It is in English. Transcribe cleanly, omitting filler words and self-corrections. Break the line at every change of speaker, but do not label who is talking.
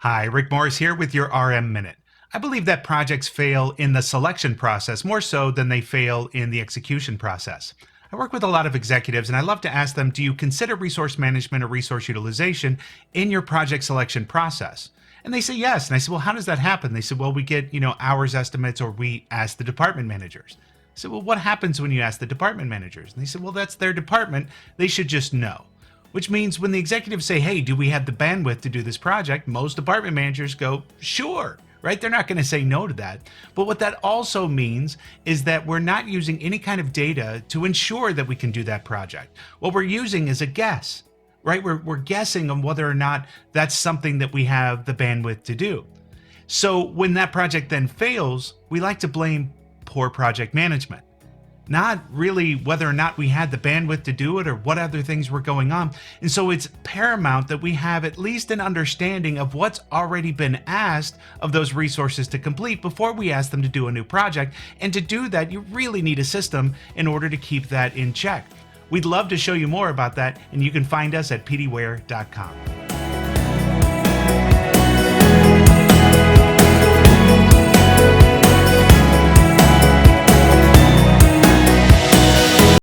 Hi, Rick Morris here with your RM Minute. I believe that projects fail in the selection process more so than they fail in the execution process. I work with a lot of executives and I love to ask them, do you consider resource management or resource utilization in your project selection process? And they say yes. And I said, well, how does that happen? They said, well, we get, hours estimates or we ask the department managers. I said, well, what happens when you ask the department managers? And they said, well, that's their department. They should just know. Which means when the executives say, hey, do we have the bandwidth to do this project? Most department managers go, sure, right? They're not going to say no to that. But what that also means is that we're not using any kind of data to ensure that we can do that project. What we're using is a guess, right? We're guessing on whether or not that's something that we have the bandwidth to do. So when that project then fails, we like to blame poor project management. Not really whether or not we had the bandwidth to do it or what other things were going on. And so it's paramount that we have at least an understanding of what's already been asked of those resources to complete before we ask them to do a new project. And to do that, you really need a system in order to keep that in check. We'd love to show you more about that, and you can find us at pdware.com.